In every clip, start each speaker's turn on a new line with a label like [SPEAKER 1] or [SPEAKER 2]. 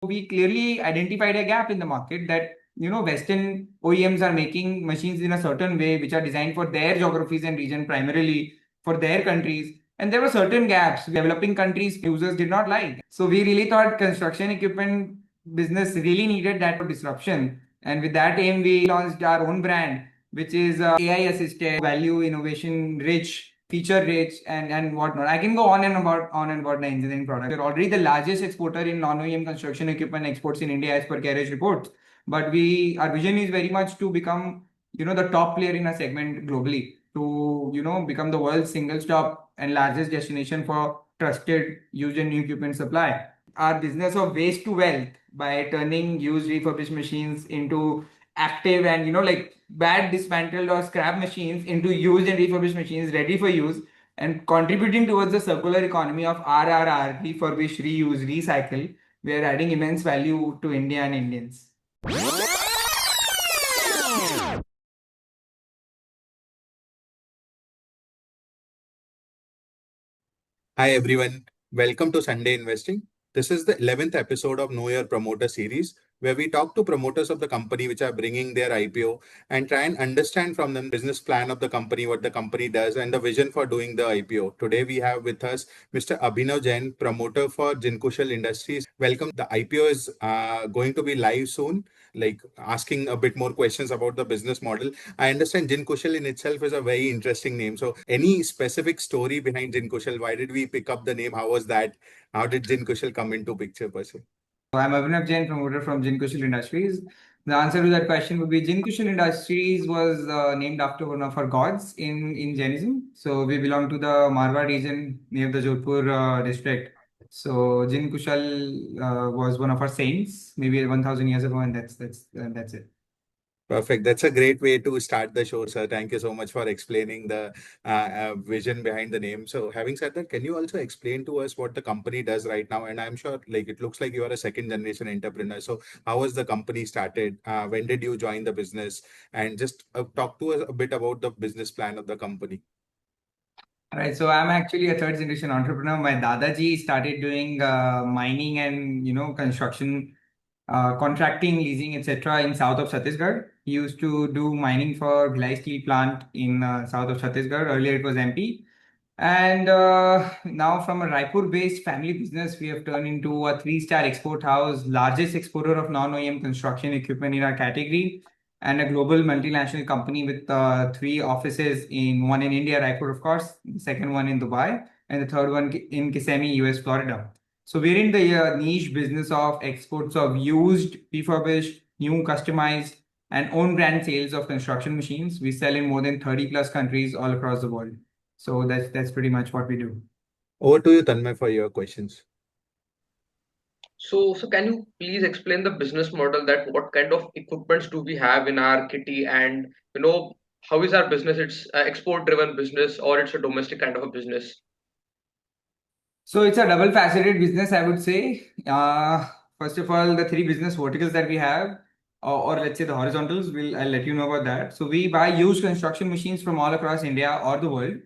[SPEAKER 1] We clearly identified a gap in the market that Western OEMs are making machines in a certain way which are designed for their geographies and region, primarily for their countries. And there were certain gaps developing countries users did not like. So we really thought construction equipment business really needed that disruption. And with that aim, we launched our own brand, which is AI assisted, value, innovation rich, feature rich, and whatnot. I can go on and about the engineering product. We're already the largest exporter in non-OEM construction equipment exports in India as per carriage reports. But our vision is very much to become the top player in a segment globally, to become the world's single stop and largest destination for trusted used and new equipment supply. Our business of waste to wealth by turning used refurbished machines into active and like bad dismantled or scrap machines into used and refurbished machines ready for use, and contributing towards the circular economy of RRR, refurbish, reuse, recycle. We are adding immense value to India and Indians.
[SPEAKER 2] Hi everyone, welcome to Sunday Investing. This is the 11th episode of Know Your Promoter series, where we talk to promoters of the company which are bringing their IPO and try and understand from them the business plan of the company, what the company does, and the vision for doing the IPO. Today we have with us Mr. Abhinav Jain, promoter for Jinkushal Industries. Welcome. The IPO is going to be live soon, like asking a bit more questions about the business model. I understand Jinkushal in itself is a very interesting name. So any specific story behind Jinkushal? Why did we pick up the name? How was that? How did Jinkushal come into picture per se?
[SPEAKER 1] I'm Abhinav Jain, promoter from Jinkushal Industries. The answer to that question would be Jinkushal Industries was named after one of our gods in Jainism. So we belong to the Marwar region near the Jodhpur district. So Jinkushal was one of our saints, maybe 1,000 years ago, and that's it.
[SPEAKER 2] Perfect. That's a great way to start the show, sir. Thank you so much for explaining the vision behind the name. So, having said that, can you also explain to us what the company does right now? And I'm sure, like, it looks like you are a second generation entrepreneur. So, how was the company started? When did you join the business? And just talk to us a bit about the business plan of the company.
[SPEAKER 1] All right, so I'm actually a third generation entrepreneur. My Dadaji started doing mining and construction, contracting, leasing, etc. in south of Chhattisgarh. He used to do mining for Bhilai Steel Plant in south of Chhattisgarh. Earlier it was MP. And now, from a Raipur-based family business, we have turned into a three-star export house, largest exporter of non-OEM construction equipment in our category, and a global multinational company with three offices one in India, Raipur, of course, the second one in Dubai, and the third one in Kissimmee, US, Florida. So we're in the niche business of exports of used, refurbished, new, customized, and own brand sales of construction machines. We sell in more than 30 plus countries all across the world. So that's pretty much what we do.
[SPEAKER 2] Over to you, Tanmay, for your questions.
[SPEAKER 3] So can you please explain the business model, that what kind of equipments do we have in our kitty, and how is our business? It's export driven business or it's a domestic kind of a business?
[SPEAKER 1] So it's a double faceted business, I would say. First of all, the three business verticals that we have, or let's say the horizontals, I'll let you know about that. So we buy used construction machines from all across India or the world.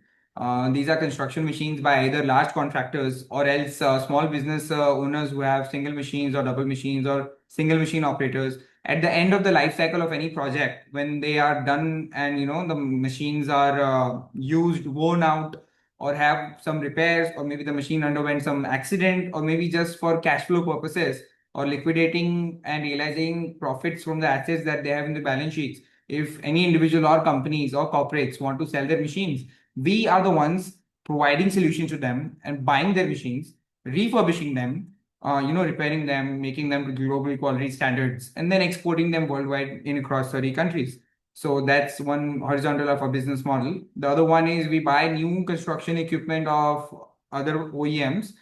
[SPEAKER 1] These are construction machines by either large contractors or else small business owners who have single machines or double machines or single machine operators. At the end of the life cycle of any project, when they are done and the machines are used, worn out, or have some repairs, or maybe the machine underwent some accident, or maybe just for cash flow purposes, or liquidating and realizing profits from the assets that they have in the balance sheets. If any individual or companies or corporates want to sell their machines, we are the ones providing solutions to them and buying their machines, refurbishing them, repairing them, making them to global quality standards, and then exporting them worldwide in across 30 countries. So that's one horizontal of our business model. The other one is we buy new construction equipment of other OEMs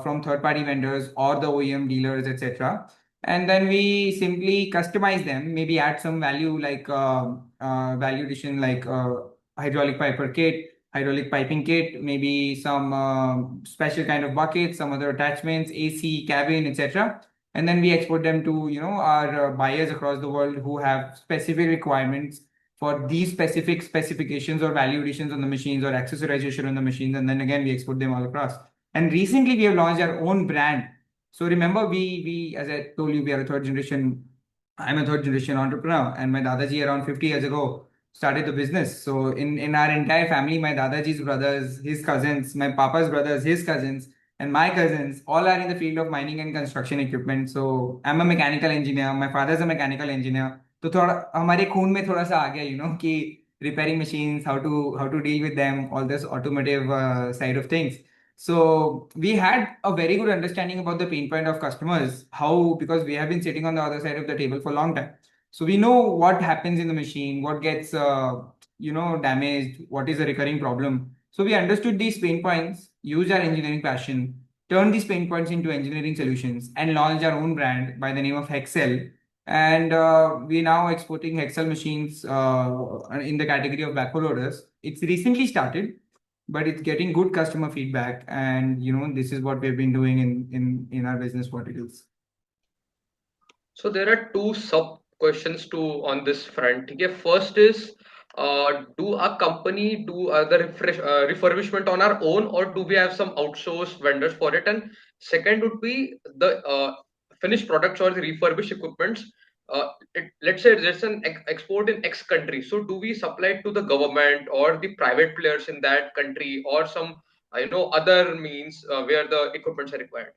[SPEAKER 1] from third-party vendors or the OEM dealers, etc. And then we simply customize them, maybe add some value like value addition like hydraulic piper kit, hydraulic piping kit, maybe some special kind of buckets, some other attachments, AC, cabin, etc. And then we export them to our buyers across the world who have specific requirements for these specific specifications or value additions on the machines or accessorization on the machines, and then again we export them all across. And recently we have launched our own brand So remember, we as I told you, we are a third generation. I'm a third generation entrepreneur, and my Dadaji around 50 years ago started the business. So in our entire family, my Dadaji's brothers, his cousins, my Papa's brothers, his cousins, and my cousins all are in the field of mining and construction equipment. So I'm a mechanical engineer. My father's a mechanical engineer. तो थोड़ा हमारे खून में थोड़ा सा आ गया, कि repairing machines, how to deal with them, all this automotive side of things. So we had a very good understanding about the pain point of customers, how, because we have been sitting on the other side of the table for a long time. So we know what happens in the machine, what gets damaged, what is a recurring problem. So we understood these pain points, used our engineering passion, turned these pain points into engineering solutions, and launched our own brand by the name of Hexel. And we now exporting Hexel machines in the category of backhoe loaders. It's recently started, but it's getting good customer feedback, and this is what we've been doing in our business verticals.
[SPEAKER 3] So there are two sub questions to on this front. Okay, first is, do our company do the refurbishment on our own, or do we have some outsourced vendors for it? And second would be the finished products or the refurbished equipments. Let's say there's an export in X country. So do we supply it to the government or the private players in that country, or some other means where the equipments are required?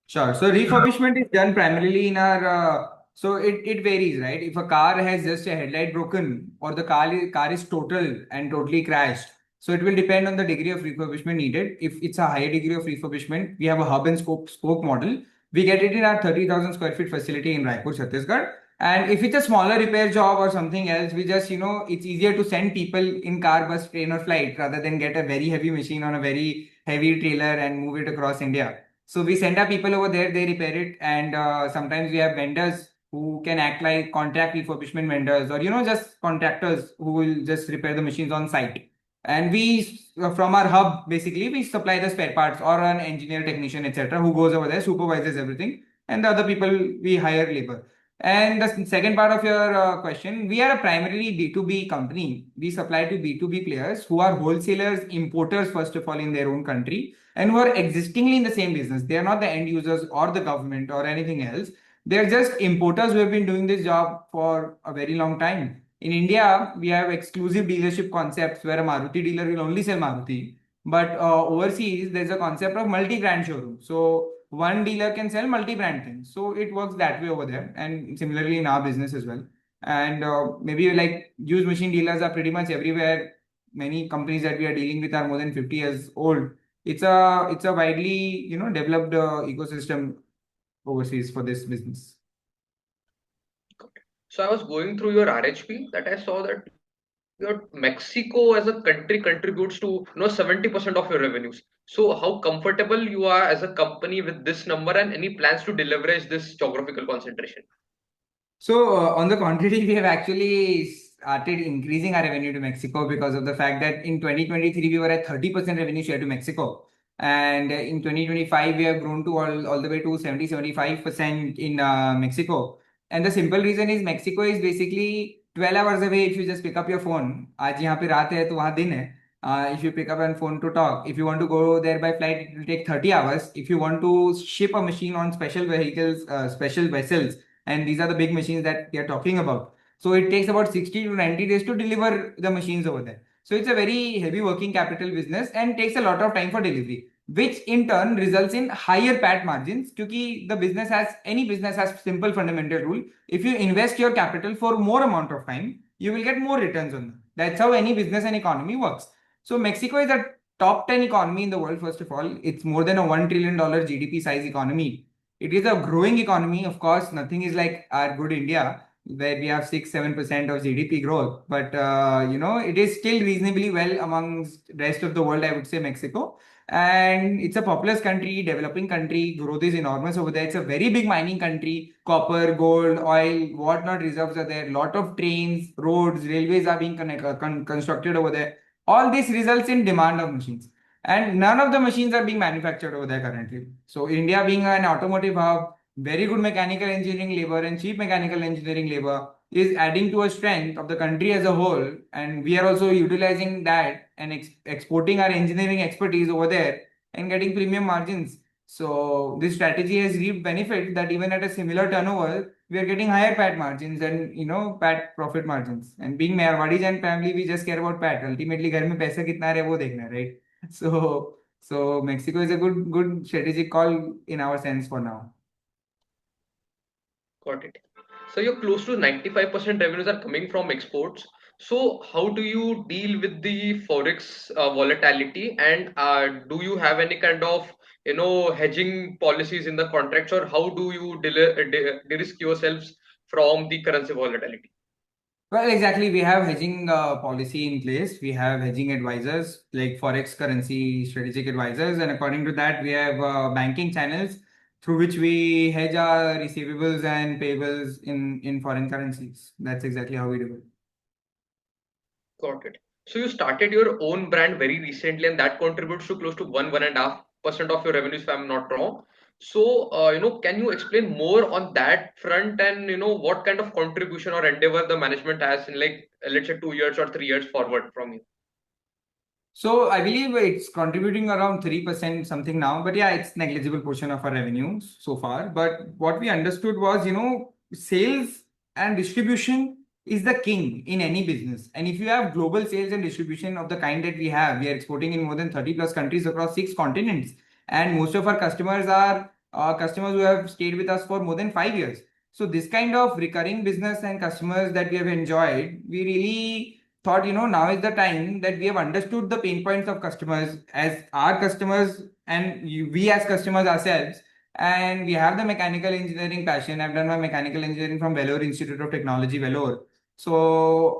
[SPEAKER 1] Sure. So refurbishment is done primarily in our. So it varies, right? If a car has just a headlight broken, or the car is total and totally crashed, so it will depend on the degree of refurbishment needed. If it's a higher degree of refurbishment, we have a hub and spoke model. We get it in our 30,000 square feet facility in Raipur, Chhattisgarh. And if it's a smaller repair job or something else, we just, it's easier to send people in car, bus, train, or flight rather than get a very heavy machine on a very heavy trailer and move it across India. So we send our people over there, they repair it, and sometimes we have vendors who can act like contract refurbishment vendors, or just contractors who will just repair the machines on site. And we, from our hub, basically we supply the spare parts, or an engineer, technician, etc., who goes over there, supervises everything, and the other people we hire labor. And the second part of your question, we are a primarily B2B company. We supply to B2B players who are wholesalers, importers, first of all, in their own country, and who are existingly in the same business. They are not the end users or the government or anything else. They are just importers who have been doing this job for a very long time. In India, we have exclusive dealership concepts where a Maruti dealer will only sell Maruti. But overseas, there's a concept of multi-brand showroom. So one dealer can sell multi-brand things. So it works that way over there, and similarly in our business as well. And maybe like used machine dealers are pretty much everywhere. Many companies that we are dealing with are more than 50 years old. It's a widely developed ecosystem overseas for this business.
[SPEAKER 3] So I was going through your RHP that I saw that your Mexico as a country contributes to 70% of your revenues. So how comfortable you are as a company with this number, and any plans to deleverage this geographical concentration?
[SPEAKER 1] So, on the contrary, we have actually started increasing our revenue to Mexico because of the fact that in 2023 we were at 30% revenue share to Mexico. And in 2025, we have grown to all the way to 70-75% in Mexico. And the simple reason is Mexico is basically 12 hours away if you just pick up your phone. आज यहाँ पे रात है तो वहाँ दिन है. If you pick up a phone to talk, if you want to go there by flight, it will take 30 hours. If you want to ship a machine on special vehicles, special vessels, and these are the big machines that we are talking about. So it takes about 60 to 90 days to deliver the machines over there. So it's a very heavy working capital business and takes a lot of time for delivery, which in turn results in higher PAT margins. Because any business has simple fundamental rule. If you invest your capital for more amount of time, you will get more returns on them. That's how any business and economy works. So Mexico is a top 10 economy in the world. First of all, it's more than a $1 trillion GDP size economy. It is a growing economy. Of course, nothing is like our good India, where we have 6-7% of GDP growth. But it is still reasonably well amongst rest of the world, I would say Mexico. And it's a populous country, developing country. Growth is enormous over there. It's a very big mining country. Copper, gold, oil, whatnot reserves are there. Lot of trains, roads, railways are being constructed over there. All this results in demand of machines. And none of the machines are being manufactured over there currently. So India being an automotive hub, very good mechanical engineering labor and cheap mechanical engineering labor is adding to a strength of the country as a whole. And we are also utilizing that and exporting our engineering expertise over there and getting premium margins. So this strategy has reaped benefit that even at a similar turnover, we are getting higher PAT margins and PAT profit margins. And being Marwadis and family, we just care about PAT. Ultimately, घर में पैसा कितना आ रहा है वो देखना है, right? So Mexico is a good strategic call in our sense for now.
[SPEAKER 3] Got it. So you're close to 95% revenues are coming from exports. So how do you deal with the forex volatility, and do you have any kind of hedging policies in the contracts, or how do you de-risk yourselves from the currency volatility?
[SPEAKER 1] Well, exactly. We have hedging policy in place. We have hedging advisors like forex currency strategic advisors, and according to that, we have banking channels through which we hedge our receivables and payables in foreign currencies. That's exactly how we do it.
[SPEAKER 3] Got it. So you started your own brand very recently, and that contributes to close to 1.5% of your revenues, if I'm not wrong. So, can you explain more on that front, and what kind of contribution or endeavor the management has in, like, let's say 2 years or 3 years forward from you?
[SPEAKER 1] So I believe it's contributing around 3% something now, but yeah, it's negligible portion of our revenues so far. But what we understood was, sales and distribution is the king in any business. And if you have global sales and distribution of the kind that we are exporting in more than 30 plus countries across 6 continents. And most of our customers are customers who have stayed with us for more than 5 years. So this kind of recurring business and customers that we have enjoyed, we really thought, now is the time that we have understood the pain points of customers as our customers and we as customers ourselves. And we have the mechanical engineering passion. I've done my mechanical engineering from Vellore Institute of Technology, Vellore. So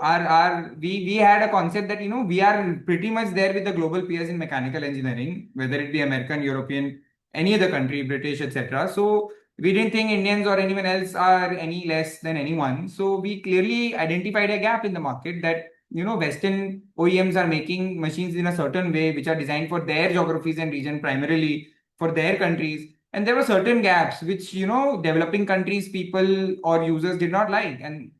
[SPEAKER 1] we had a concept that, we are pretty much there with the global peers in mechanical engineering, whether it be American, European, any other country, British, etc. So we didn't think Indians or anyone else are any less than anyone. So we clearly identified a gap in the market that Western OEMs are making machines in a certain way which are designed for their geographies and region, primarily for their countries. And there were certain gaps which, developing countries, people or users did not like. And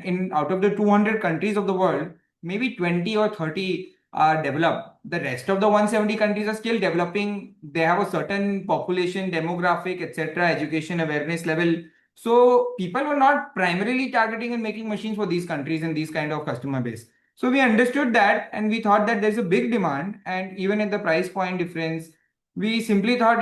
[SPEAKER 1] in out of the 200 countries of the world, maybe 20 or 30 are developed. The rest of the 170 countries are still developing. They have a certain population, demographic, etc., education awareness level. So people were not primarily targeting and making machines for these countries and these kind of customer base. So we understood that and we thought that there's a big demand, and even at the price point difference, we simply thought,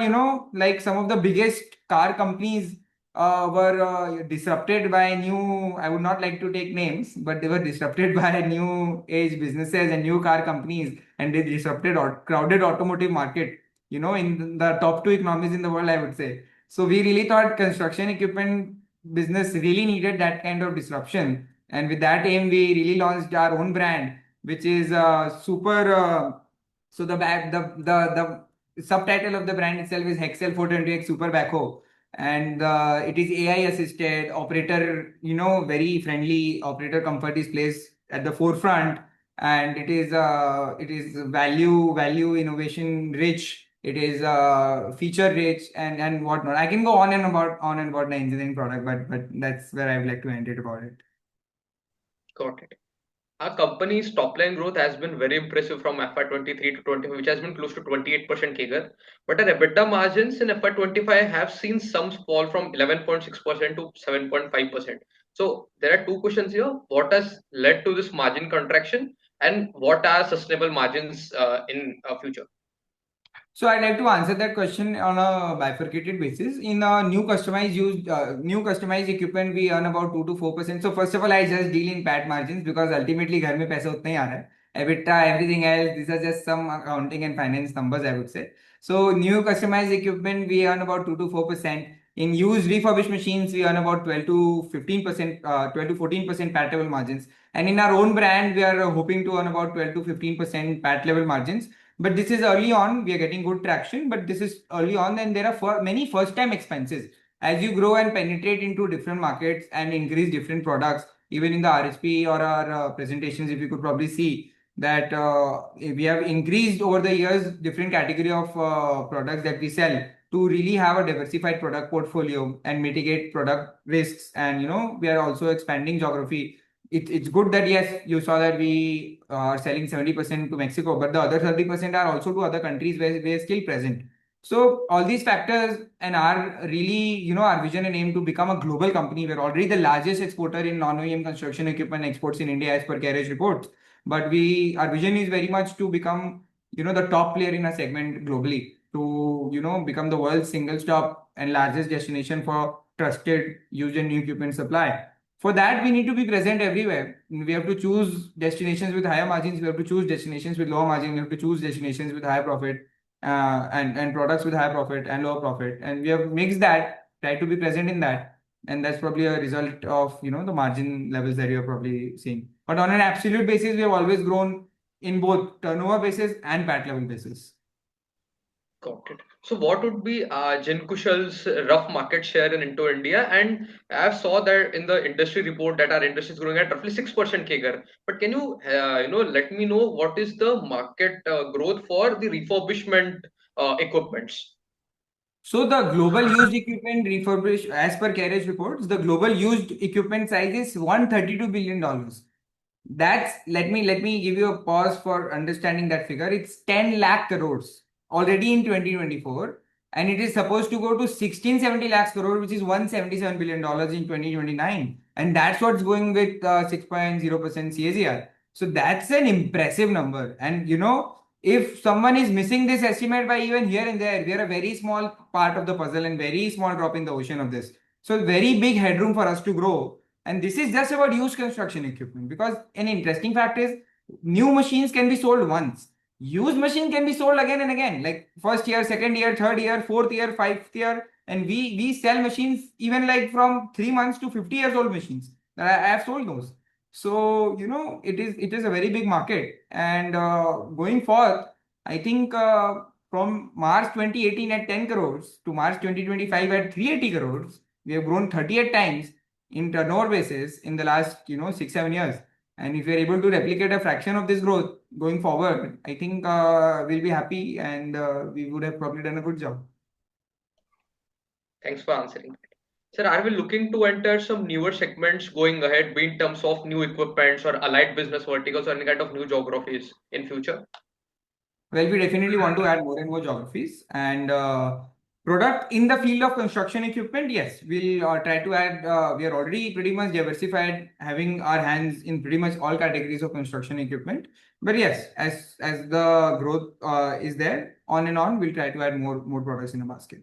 [SPEAKER 1] like some of the biggest car companies were disrupted by new, I would not like to take names, but they were disrupted by new age businesses and new car companies, and they disrupted or crowded automotive market, in the top two economies in the world, I would say. So we really thought construction equipment business really needed that kind of disruption. And with that aim, we really launched our own brand, which is super. So the subtitle of the brand itself is Hexel 420X Super Backhoe, and it is AI assisted operator. Very friendly operator comfort is placed at the forefront, and it is value innovation rich. It is feature rich and whatnot. I can go on and about the engineering product, but that's where I would like to end it about it.
[SPEAKER 3] Got it. Our company's top line growth has been very impressive from FY23 to 25, which has been close to 28% CAGR. But our EBITDA margins in FY25 have seen some fall from 11.6% to 7.5%. So there are two questions here. What has led to this margin contraction, and what are sustainable margins in future?
[SPEAKER 1] So I'd like to answer that question on a bifurcated basis. In a new customized equipment, we earn about 2 to 4%. So first of all, I just deal in PAT margins because ultimately घर में पैसा उतना ही आ रहा है. EBITDA, everything else, these are just some accounting and finance numbers, I would say. So new customized equipment, we earn about 2 to 4%. In used refurbished machines, we earn about 12 to 15%, 12 to 14% PAT level margins. And in our own brand, we are hoping to earn about 12 to 15% PAT level margins. But this is early on. We are getting good traction, but this is early on, and there are many first-time expenses. As you grow and penetrate into different markets and increase different products, even in the RHP or our presentations, if you could probably see that we have increased over the years different category of products that we sell to really have a diversified product portfolio and mitigate product risks. And we are also expanding geography. It's good that yes, you saw that we are selling 70% to Mexico, but the other 30% are also to other countries where we are still present. So all these factors and our really, our vision and aim to become a global company. We're already the largest exporter in non-OEM construction equipment exports in India as per carriage reports. But our vision is very much to become, the top player in a segment globally, to, become the world's single stop and largest destination for trusted used and new equipment supply. For that, we need to be present everywhere. We have to choose destinations with higher margins. We have to choose destinations with lower margin. We have to choose destinations with higher profit, and products with high profit and lower profit, and we have mixed that, try to be present in that, and that's probably a result of the margin levels that you're probably seeing. But on an absolute basis, we have always grown in both turnover basis and PAT level basis.
[SPEAKER 3] Got it. So what would be Jinkushal's rough market share in into India? And I saw that in the industry report that our industry is growing at roughly 6% CAGR. But can you let me know what is the market growth for the refurbishment equipments?
[SPEAKER 1] So the global used equipment refurbished, as per carriage reports, the global used equipment size is $132 billion. That's let me give you a pause for understanding that figure. It's 10 lakh crores already in 2024, and it is supposed to go to 1670 lakhs crore, which is $177 billion in 2029, and that's what's going with 6.0% CAGR. So that's an impressive number, and if someone is missing this estimate by even here and there, we are a very small part of the puzzle and very small drop in the ocean of this. So very big headroom for us to grow, and this is just about used construction equipment, because an interesting fact is new machines can be sold once. Used machine can be sold again and again, like first year, second year, third year, fourth year, fifth year, and we sell machines even like from 3 months to 50 years old machines. I have sold those. So it is a very big market, and going forth, I think from March 2018 at 10 crores to March 2025 at 380 crores, we have grown 38 times in turnover basis in the last 6-7 years. And if we are able to replicate a fraction of this growth going forward, I think we'll be happy, and we would have probably done a good job.
[SPEAKER 3] Thanks for answering. Sir, are we looking to enter some newer segments going ahead, be in terms of new equipments or allied business verticals or any kind of new geographies in future?
[SPEAKER 1] Well, we definitely want to add more and more geographies and product in the field of construction equipment. Yes, we'll try to add. We are already pretty much diversified, having our hands in pretty much all categories of construction equipment. But yes, as the growth is there on and on, we'll try to add more products in the basket.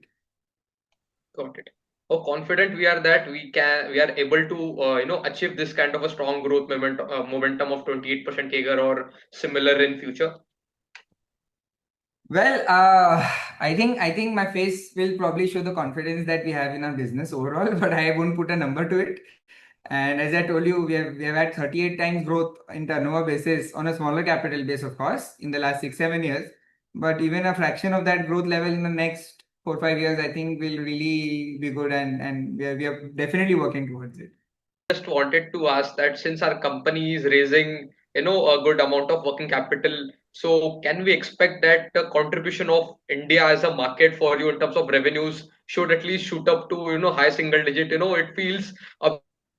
[SPEAKER 3] Got it. How confident we are that we are able to achieve this kind of a strong growth momentum of 28% CAGR or similar in future?
[SPEAKER 1] Well, I think my face will probably show the confidence that we have in our business overall, but I won't put a number to it. And as I told you, we have had 38 times growth in turnover basis on a smaller capital base, of course, in the last 6-7 years. But even a fraction of that growth level in the next 4-5 years, I think will really be good, and we are definitely working towards it.
[SPEAKER 3] Just wanted to ask that since our company is raising, a good amount of working capital, so can we expect that the contribution of India as a market for you in terms of revenues should at least shoot up to, high single digit? It feels a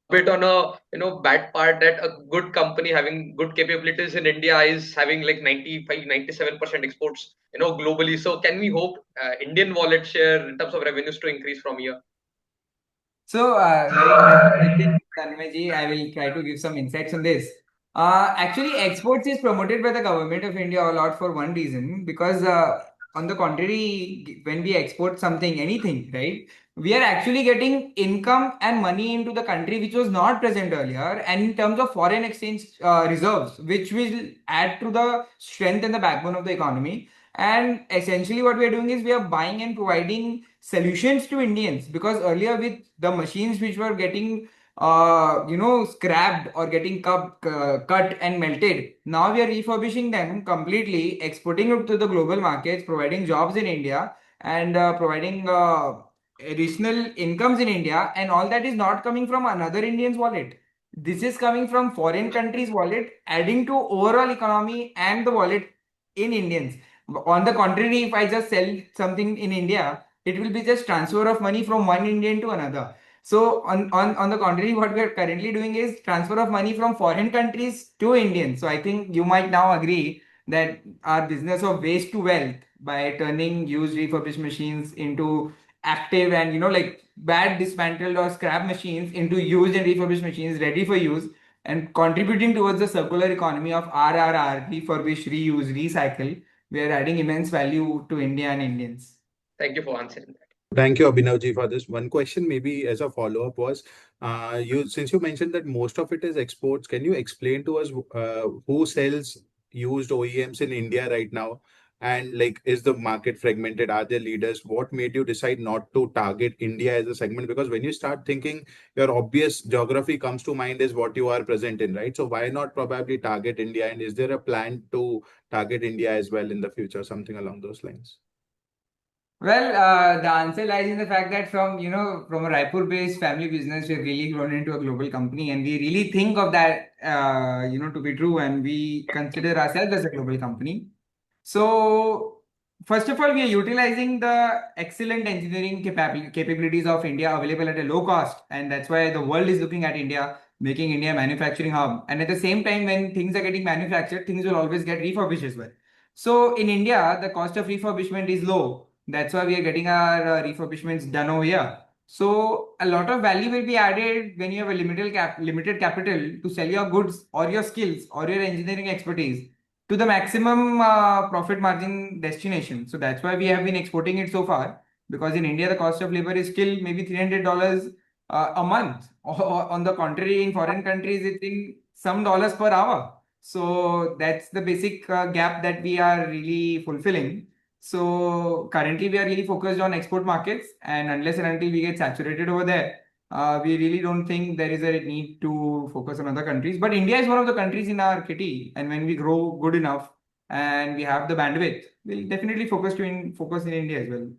[SPEAKER 3] bit on a, bad part that a good company having good capabilities in India is having like 95, 97% exports, globally. So can we hope Indian wallet share in terms of revenues to increase from here?
[SPEAKER 1] So, very interesting question, Tanmay ji. I will try to give some insights on this. Actually, exports is promoted by the government of India a lot for one reason, because on the contrary, when we export something, anything, right, we are actually getting income and money into the country which was not present earlier, and in terms of foreign exchange reserves, which will add to the strength and the backbone of the economy. And essentially, what we are doing is we are buying and providing solutions to Indians, because earlier with the machines which were getting scrapped or getting cut and melted, now we are refurbishing them completely, exporting it to the global markets, providing jobs in India, and providing additional incomes in India, and all that is not coming from another Indian's wallet. This is coming from foreign countries' wallet, adding to overall economy and the wallet in Indians. On the contrary, if I just sell something in India, it will be just transfer of money from one Indian to another. So on the contrary, what we are currently doing is transfer of money from foreign countries to Indians. So I think you might now agree that our business of waste to wealth by turning used refurbished machines into active and like bad dismantled or scrap machines into used and refurbished machines ready for use and contributing towards the circular economy of RRR, refurbish, reuse, recycle. We are adding immense value to India and Indians.
[SPEAKER 3] Thank you for answering that.
[SPEAKER 2] Thank you, Abhinavji, for this. One question, maybe as a follow-up, was you since you mentioned that most of it is exports, can you explain to us who sells used OEMs in India right now? And like, is the market fragmented? Are there leaders? What made you decide not to target India as a segment? Because when you start thinking, your obvious geography comes to mind is what you are present in, right? So why not probably target India? And is there a plan to target India as well in the future, something along those lines?
[SPEAKER 1] Well, the answer lies in the fact that from a Raipur-based family business, we've really grown into a global company, and we really think of that, to be true, and we consider ourselves as a global company. So, first of all, we are utilizing the excellent engineering capabilities of India available at a low cost, and that's why the world is looking at India, making India a manufacturing hub. And at the same time, when things are getting manufactured, things will always get refurbished as well. So, in India, the cost of refurbishment is low. That's why we are getting our refurbishments done over here. So, a lot of value will be added when you have a limited capital to sell your goods or your skills or your engineering expertise to the maximum profit margin destination. So that's why we have been exporting it so far. Because in India, the cost of labor is still maybe $300 a month. Or on the contrary, in foreign countries, it's in some dollars per hour. So that's the basic gap that we are really fulfilling. So currently, we are really focused on export markets, and unless and until we get saturated over there, we really don't think there is a need to focus on other countries. But India is one of the countries in our kitty, and when we grow good enough and we have the bandwidth, we'll definitely focus in India as well.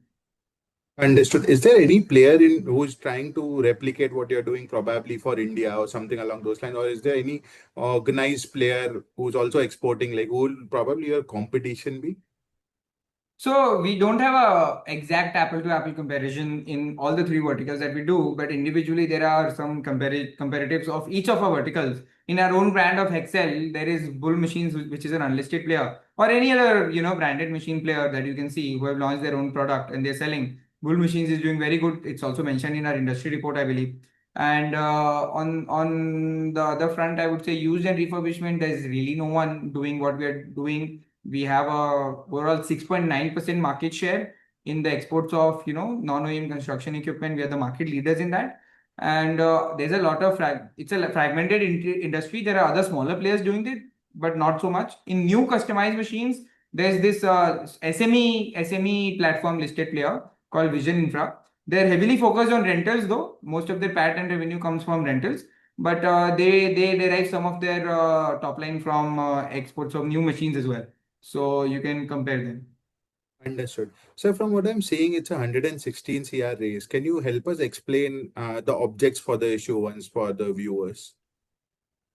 [SPEAKER 2] Understood. Is there any player in who's trying to replicate what you're doing, probably for India or something along those lines? Or is there any organized player who's also exporting, like who will probably your competition be?
[SPEAKER 1] So we don't have a exact apple to apple comparison in all the three verticals that we do, but individually there are some comparatives of each of our verticals. In our own brand of Excel, there is Bull Machines, which is an unlisted player, or any other branded machine player that you can see who have launched their own product and they're selling. Bull Machines is doing very good. It's also mentioned in our industry report, I believe. And on the other front, I would say used and refurbishment. There's really no one doing what we are doing. We have a overall 6.9% market share in the exports of non-OEM construction equipment. We are the market leaders in that. And there's a lot of it's a fragmented industry. There are other smaller players doing it, but not so much. In new customized machines, there's this SME platform listed player called Vision Infra. They're heavily focused on rentals, though most of their PAT and revenue comes from rentals, but they derive some of their top line from exports of new machines as well. So you can compare them.
[SPEAKER 2] Understood. So from what I'm seeing, it's a 116 CR raise. Can you help us explain the objects for the issue once for the viewers?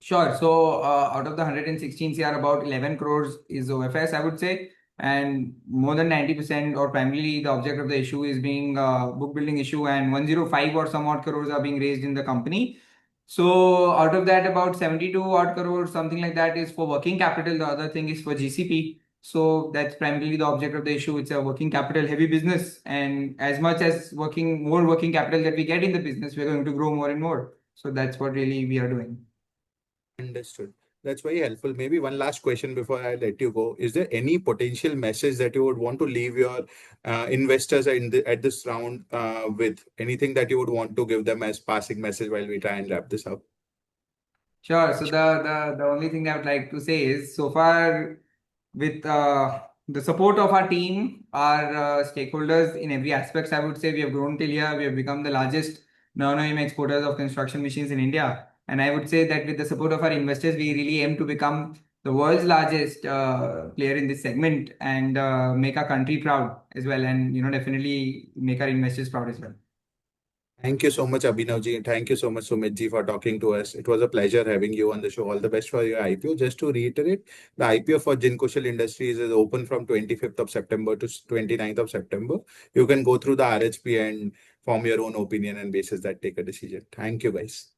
[SPEAKER 1] Sure. So out of the 116 CR, about 11 crores is OFS, I would say. And more than 90% or primarily the object of the issue is being book building issue, and 105 or some odd crores are being raised in the company. So out of that, about 72 odd crores, something like that, is for working capital. The other thing is for GCP. So that's primarily the object of the issue. It's a working capital heavy business. And as much as more working capital that we get in the business, we're going to grow more and more. So that's what really we are doing.
[SPEAKER 2] Understood. That's very helpful. Maybe one last question before I let you go. Is there any potential message that you would want to leave your investors at this round with? Anything that you would want to give them as passing message while we try and wrap this up?
[SPEAKER 1] Sure. So the only thing I would like to say is so far with the support of our team, our stakeholders in every aspects, I would say we have grown till here. We have become the largest non-OEM exporters of construction machines in India. And I would say that with the support of our investors, we really aim to become the world's largest player in this segment and make our country proud as well. And definitely make our investors proud as well.
[SPEAKER 2] Thank you so much, Abhinav ji. Thank you so much, Sumit ji, for talking to us. It was a pleasure having you on the show. All the best for your IPO. Just to reiterate, the IPO for Jinkushal Industries is open from 25th of September to 29th of September. You can go through the RHP and form your own opinion and basis that take a decision. Thank you, guys.